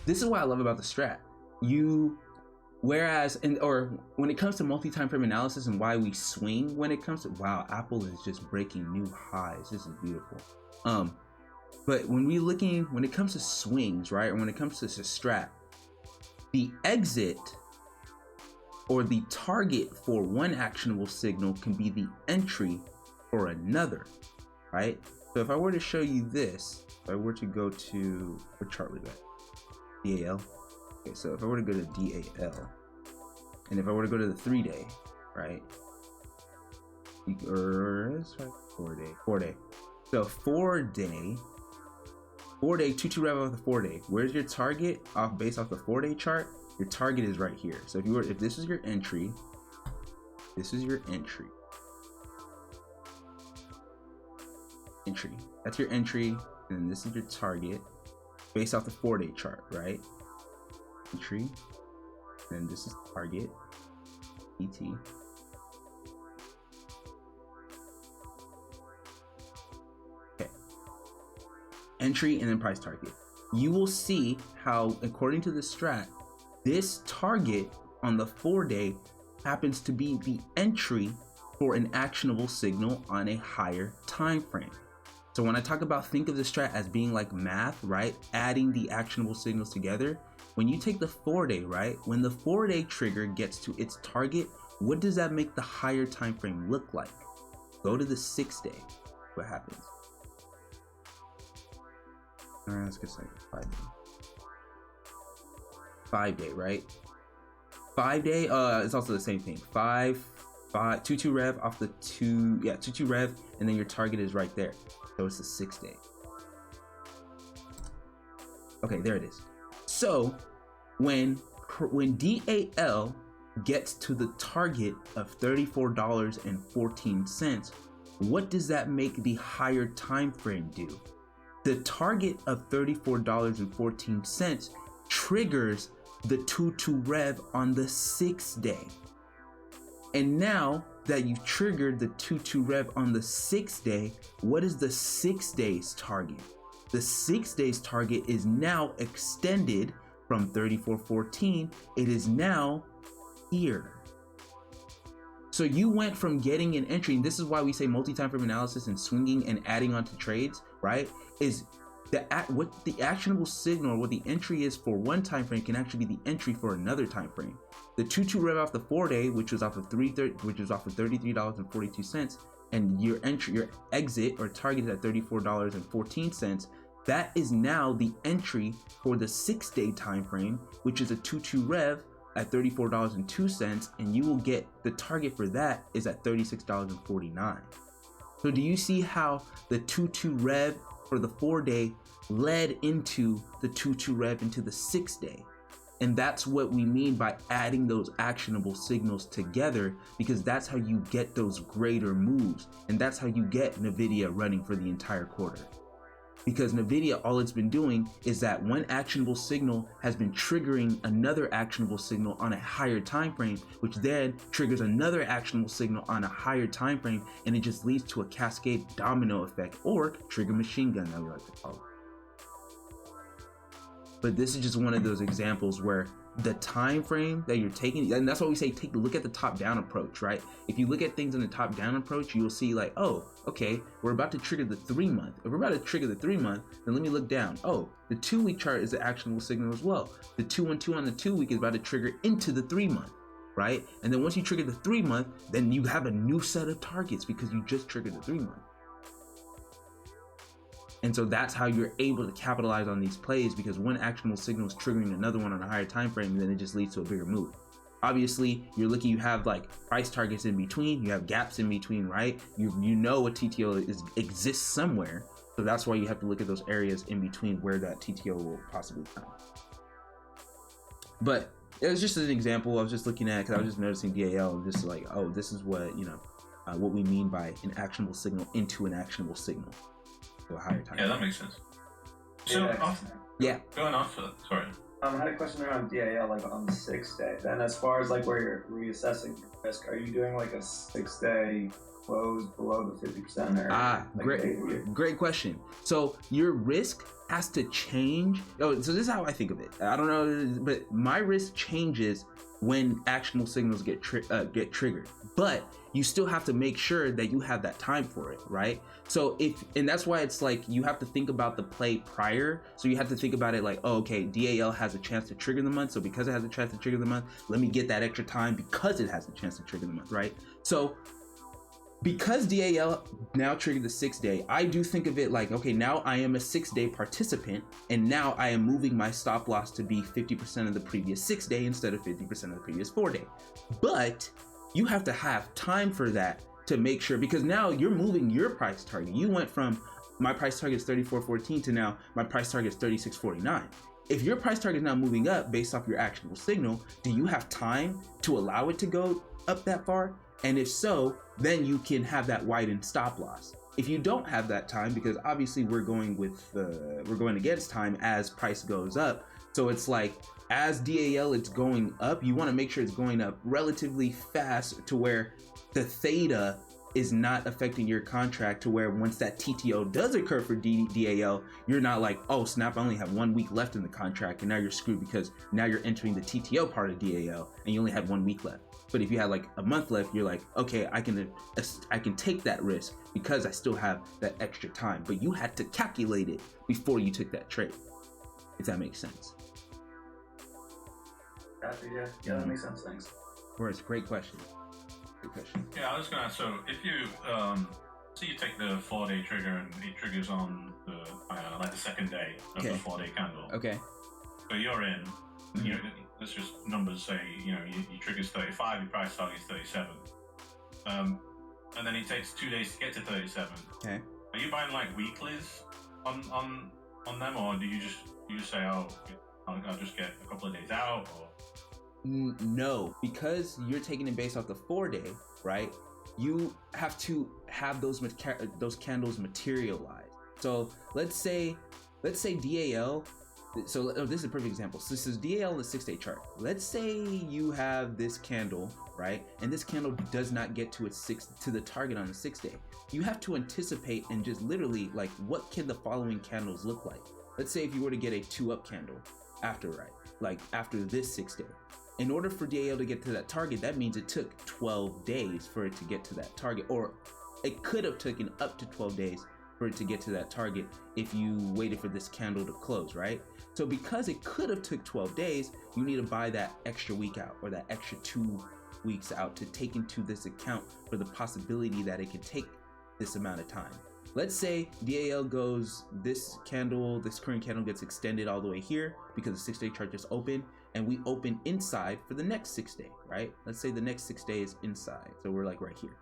this is what I love about the strat. Whereas, or when it comes to multi-time frame analysis and why we swing when it comes to, wow, Apple is just breaking new highs. This is beautiful. But when it comes to swings, right, or when it comes to the strat, the exit or the target for one actionable signal can be the entry for another, right? So if I were to show you this, if I were to go to, what chart was that? DAL. Okay, so if I were to go to DAL, and if I were to go to the 3-day, right? Or it's 4-day. So 4-day, 2-2 rev off the 4-day. Where's your target based off the 4-day chart? Your target is right here. So if this is your entry, this is your entry. That's your entry, and this is your target based off the 4-day chart, right? Entry, and this is target, ET. Okay. Entry and then price target. You will see how, according to the strat, this target on the 4-day happens to be the entry for an actionable signal on a higher time frame. So when I talk about, think of the strat as being like math, right? Adding the actionable signals together. When you take the 4-day, right? When the 4-day trigger gets to its target, what does that make the higher time frame look like? Go to the 6-day. What happens? All right, let's get started. 5-day. 5-day, right? 5-day, it's also the same thing. 2-2 rev off the 2-2 rev, and then your target is right there. So it's the 6-day. Okay, there it is. So when DAL gets to the target of $34.14, what does that make the higher time frame do? The target of $34.14 triggers the 2-2 rev on the 6-day. And now that you've triggered the 2-2 rev on the 6-day, what is the 6-day's target? The 6-day's target is now extended from 34.14. It is now here. So you went from getting an entry, and this is why we say multi-timeframe analysis and swinging and adding onto trades, right? Is what the actionable signal, or what the entry is for one time frame, can actually be the entry for another time frame. The 2-2 rev off the 4-day, which was off of $33.42, and your exit or target is at $34.14. That is now the entry for the 6-day time frame, which is a 2-2 rev at $34.02, and you will get the target for that is at $36.49. So do you see how the 2-2 rev for the 4-day led into the 2-2 rev into the 6-day? And that's what we mean by adding those actionable signals together, because that's how you get those greater moves, and that's how you get NVIDIA running for the entire quarter. Because NVIDIA, all it's been doing is that one actionable signal has been triggering another actionable signal on a higher time frame, which then triggers another actionable signal on a higher time frame, and it just leads to a cascade domino effect, or trigger machine gun that we like to call it. But this is just one of those examples where the time frame that you're taking, and that's why we say take a look at the top-down approach, right? If you look at things in the top-down approach, you'll see like, oh, okay, we're about to trigger the 3-month. If we're about to trigger the 3-month, then let me look down. Oh, the 2-week chart is the actionable signal as well. The 2-1-2 on the 2-week is about to trigger into the 3-month, right? And then once you trigger the 3-month, then you have a new set of targets because you just triggered the 3-month. And so that's how you're able to capitalize on these plays, because one actionable signal is triggering another one on a higher time frame, and then it just leads to a bigger move. Obviously, you have like price targets in between, you have gaps in between, right? You know a TTO exists somewhere, so that's why you have to look at those areas in between where that TTO will possibly come. But it was just an example I was just looking at, because I was just noticing DAL, and just like, oh, this is what what we mean by an actionable signal into an actionable signal. A higher time. Yeah, that makes sense. So, going off of that, sorry. I had a question around DAL, like on the 6-day. Then, as far as like where you're reassessing your risk, are you doing like a 6-day close below the 50% or great question. So your risk has to change. So this is how I think of it. I don't know, but my risk changes when actionable signals get triggered, but you still have to make sure that you have that time for it, right? So and that's why it's like you have to think about the play prior. So you have to think about it like, oh, okay, DAL has a chance to trigger the month. So because it has a chance to trigger the month, let me get that extra time because it has a chance to trigger the month, right? So because DAL now triggered the 6-day, I do think of it like, okay, now I am a 6-day participant, and now I am moving my stop loss to be 50% of the previous 6-day instead of 50% of the previous 4-day. But you have to have time for that to make sure, because now you're moving your price target. You went from my price target is 34.14 to now my price target is 36.49. If your price target is now moving up based off your actionable signal, do you have time to allow it to go up that far? And if so, then you can have that widened stop loss. If you don't have that time, because obviously we're going against time as price goes up. So it's like as DAL it's going up, you want to make sure it's going up relatively fast to where the theta is not affecting your contract, to where once that TTO does occur for DAL, you're not like, oh snap, I only have 1 week left in the contract and now you're screwed because now you're entering the TTO part of DAL and you only had 1 week left. But if you had like a month left, you're like, okay, I can take that risk because I still have that extra time. But you had to calculate it before you took that trade, if that makes sense. Gotcha, yeah, that makes sense. Thanks. Of course, great question. Yeah, I was gonna ask, so if you so you take the 4-day trigger and it triggers on the like the second day of the 4-day candle. Okay. So you're in. You know, let's just numbers say, you triggers 35, your price target is 37. And then it takes 2 days to get to 37. Okay. Are you buying like weeklies on them, or do you just say, oh, I'll just get a couple of days out? Or no, because you're taking it based off the 4-day, right? You have to have those candles materialize. So let's say DAL. So this is a perfect example. So this is DAL on the 6-day chart. Let's say you have this candle, right? And this candle does not get to the target on the 6-day. You have to anticipate and just literally like, what can the following candles look like? Let's say if you were to get a 2-up candle after, right? Like after this 6-day. In order for DAL to get to that target, that means it took 12 days for it to get to that target, or it could have taken up to 12 days for it to get to that target if you waited for this candle to close, right? So because it could have took 12 days, you need to buy that extra week out or that extra 2 weeks out to take into this account for the possibility that it could take this amount of time. Let's say DAL goes, this current candle gets extended all the way here because the 6-day chart just opened, and we open inside for the next 6-day, right? Let's say the next 6 days inside. So we're like right here.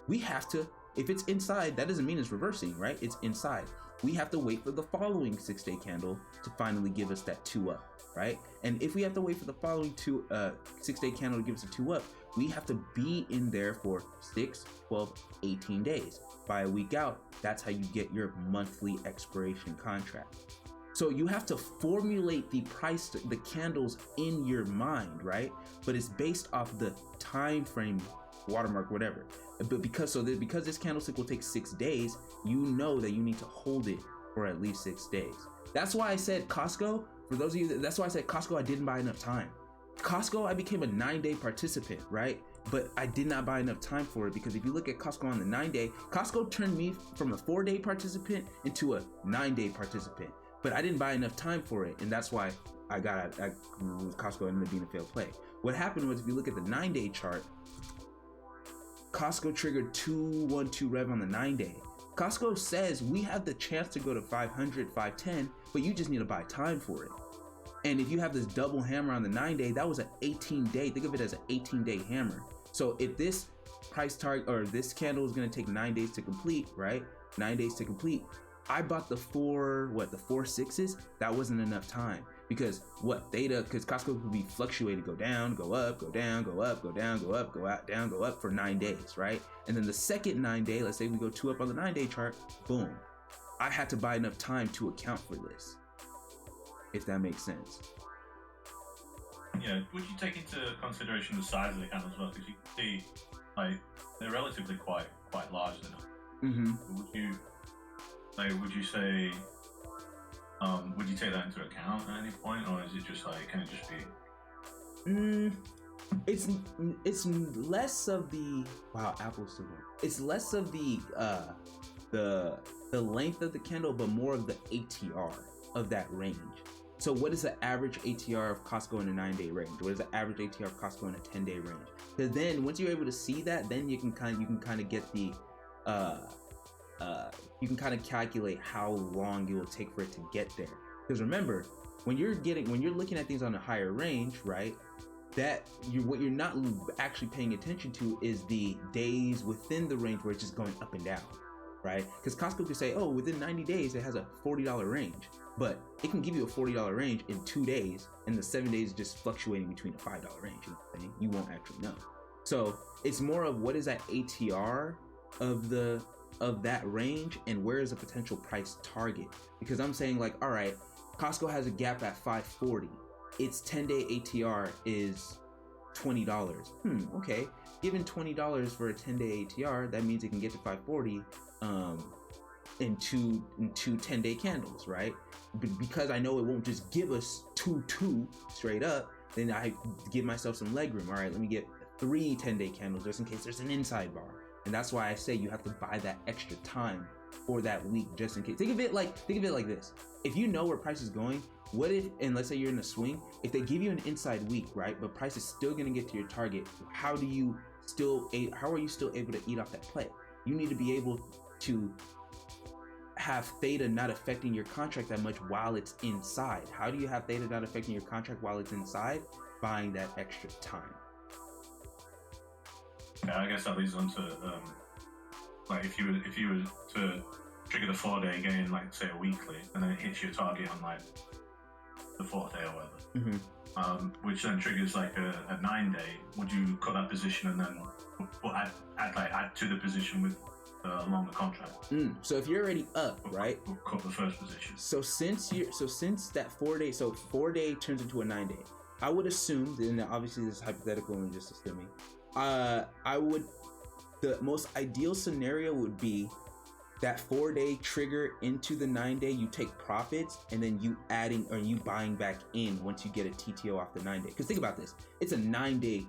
We have to, if it's inside, that doesn't mean it's reversing, right? It's inside. We have to wait for the following 6-day candle to finally give us that 2-up, right? And if we have to wait for the following 6-day candle to give us a 2-up, we have to be in there for 6, 12, 18 days. By a week out, that's how you get your monthly expiration contract. So you have to formulate the price, the candles in your mind, right? But it's based off the time frame, watermark, whatever. But because this candlestick will take 6 days, you know that you need to hold it for at least 6 days. That's why I said Costco. For those of you, that's why I said Costco. I didn't buy enough time. Costco, I became a 9-day participant, right? But I did not buy enough time for it, because if you look at Costco on the 9-day, Costco turned me from a 4-day participant into a 9-day participant. But I didn't buy enough time for it, and that's why Costco ended up being a failed play. What happened was, if you look at the 9-day chart, Costco triggered 212 rev on the 9-day. Costco says we have the chance to go to 500, 510, but you just need to buy time for it. And if you have this double hammer on the 9-day, that was an 18-day. Think of it as an 18-day hammer. So if this price target or this candle is going to take 9 days to complete, right? 9 days to complete. I bought the 4 6s. That wasn't enough time, because because Costco could be fluctuated, go down, go up, go down, go up, go down, go up, go out, down, go up for 9 days, right? And then the second 9-day, let's say we go 2 up on the 9-day chart, boom. I had to buy enough time to account for this, if that makes sense. Yeah, would you take into consideration the size of the candle as well? Because you can see, like, they're relatively quite quite large then. Mm-hmm. Would you say, would you take that into account at any point, or is it just like, can it just be? It's less of the Apple's still going. It's less of the length of the candle, but more of the ATR of that range. So what is the average ATR of Costco in a 9-day range? What is the average ATR of Costco in a 10-day range? Because then once you're able to see that, then you can kind of get the you can kind of calculate how long it will take for it to get there. Because remember, when you're looking at things on a higher range, right? What you're not actually paying attention to is the days within the range where it's just going up and down, right? Because Costco could say, oh, within 90 days it has a $40 range, but it can give you a $40 range in 2 days, and the 7 days just fluctuating between a $5 range. You know what I mean? You won't actually know. So it's more of what is that ATR of that range, and where is a potential price target? Because I'm saying like, all right, Costco has a gap at 540. Its 10-day ATR is $20. Okay. Given $20 for a 10-day ATR, that means it can get to 540 in two 10-day candles, right? Because I know it won't just give us two straight up, then I give myself some leg room. All right, let me get 3 10-day candles just in case there's an inside bar. And that's why I say you have to buy that extra time for that week just in case. Think of it like this. If you know where price is going, what if, and let's say you're in a swing, if they give you an inside week, right, but price is still going to get to your target, how are you still able to eat off that play? You need to be able to have theta not affecting your contract that much while it's inside. How do you have theta not affecting your contract while it's inside? Buying that extra time. Yeah, I guess that leads on to like if you were to trigger the 4-day gain, like say a weekly, and then it hits your target on like the 4th day or whatever, which then triggers like a 9-day. Would you cut that position and then add to the position with a longer contract? So if you're already up, right? We'll cut the first position. So since that 4-day, so 4-day turns into a 9-day, I would assume, and obviously this is hypothetical and just assuming, the most ideal scenario would be that 4-day trigger into the 9-day, you take profits, and then you buying back in once you get a TTO off the 9-day. Because think about this, it's a 9-day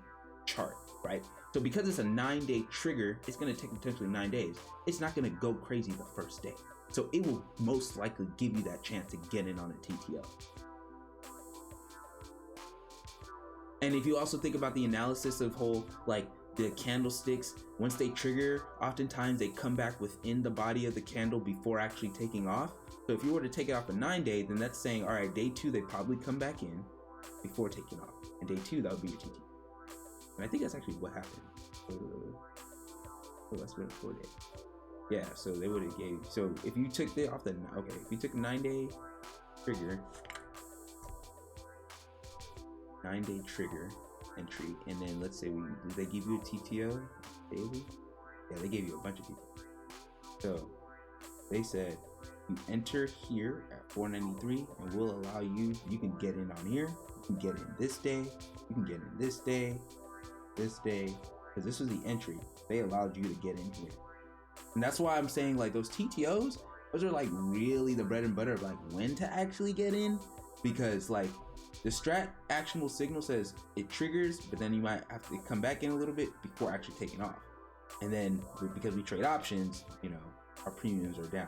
chart, right? So because it's a 9-day trigger, it's going to take potentially 9 days. It's not going to go crazy the first day. So it will most likely give you that chance to get in on a TTO. And if you also think about the analysis of whole, like the candlesticks, once they trigger, oftentimes they come back within the body of the candle before actually taking off. So if you were to take it off a 9-day, then that's saying, all right, day 2, they probably come back in before taking off. And day 2, that would be your TTO. And I think that's actually what happened. So that's been a 4-day. Yeah, so they would have gave, so if you took the off the, okay, if you took a 9-day trigger, 9-day trigger entry, and then let's say did they give you a TTO daily? Yeah, they gave you a bunch of people. So they said you enter here at 493 and we'll allow you can get in on here, you can get in this day, you can get in this day, because this was the entry. They allowed you to get in here. And that's why I'm saying like those TTOs, those are like really the bread and butter of like when to actually get in, because like the strat actionable signal says it triggers, but then you might have to come back in a little bit before actually taking off. And then because we trade options, you know, our premiums are down.